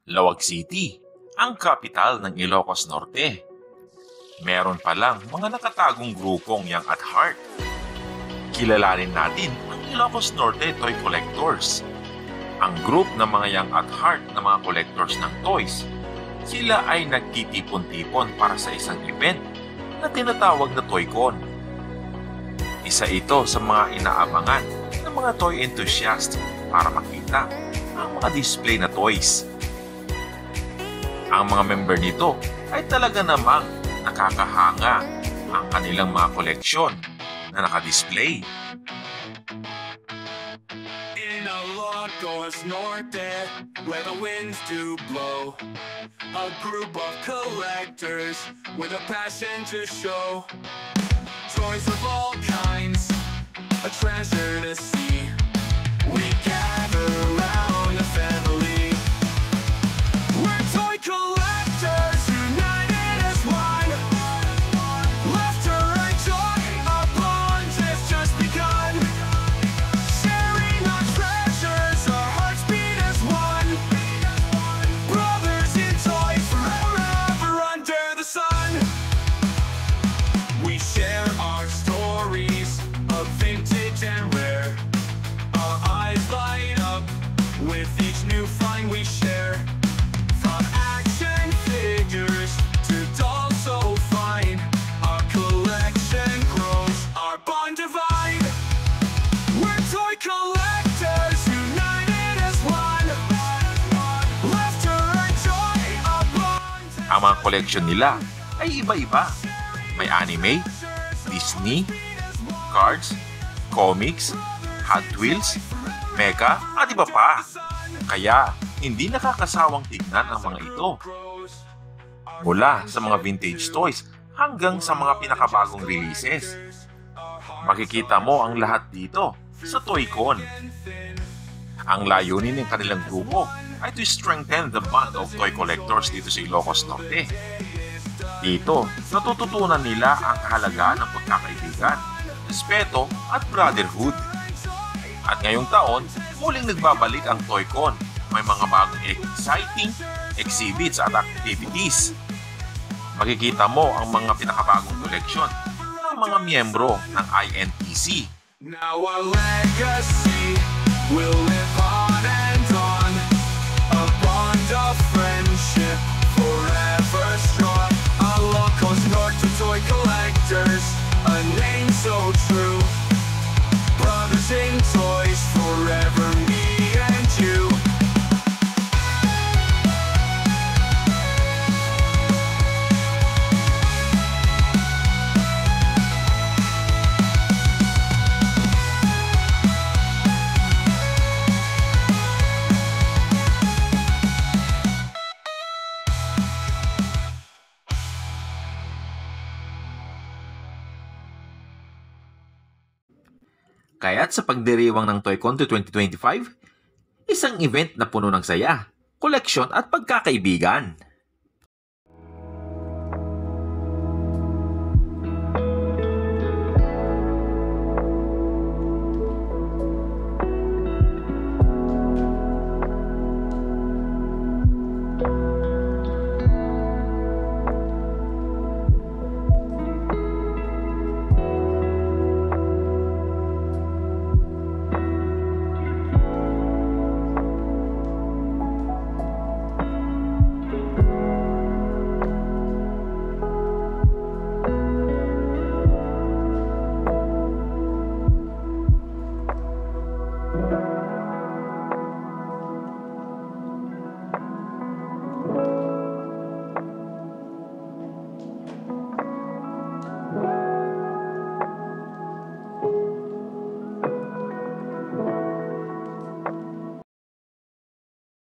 Lawag City, ang kapital ng Ilocos Norte. Meron palang mga nakatagong grupong Young at Heart. Kilalanin natin ang Ilocos Norte Toy Collectors. Ang group ng mga Young at Heart na mga collectors ng toys, sila ay nagtitipon-tipon para sa isang event na tinatawag na ToyCon. Isa ito sa mga inaabangan ng mga toy enthusiast para makita ang mga display na toys. Ang mga member nito ay talaga namang nakakahanga ang kanilang mga koleksyon na nakadisplay. In Ilocos Norte, where the winds do blow, a group of collectors with a passion to show. Toys of all kinds, a treasure to see. We gather around a family. We're toy collectors, united as one. Laughter and joy, our bond has just begun. Sharing our treasures, our hearts beat as one. Brothers in toy, forever under the sun. We share our stories of vintage and rare. Our eyes light up with each new find we share. From action figures to dolls so fine, our collection grows, our bond divine. We're toy collectors, united as one. Laughter and joy, our bond. Ang mga koleksyon nila ay iba-iba. May anime, Disney, cards, comics, Hot Wheels, mecha at iba pa. Kaya hindi nakakasawang tignan ang mga ito. Mula sa mga vintage toys hanggang sa mga pinakabagong releases. Makikita mo ang lahat dito sa ToyCon. Ang layunin ng kanilang grupo ay to strengthen the bond of toy collectors dito sa Ilocos Norte. Dito, natututunan nila ang kahalagaan ng pagkakaibigan, respeto at brotherhood. At ngayong taon, muling nagbabalik ang ToyCon. May mga bagong exciting exhibits at activities. Makikita mo ang mga pinakabagong koleksyon ng mga miyembro ng INTC. Now our legacy will live on and on, a bond of friendship forever strong. Ilocos Norte Toy Collectors, a name so true. Brothers in toys, forever me and you. Kaya't sa pagdiriwang ng ToyCon 2025, isang event na puno ng saya, koleksyon at pagkakaibigan.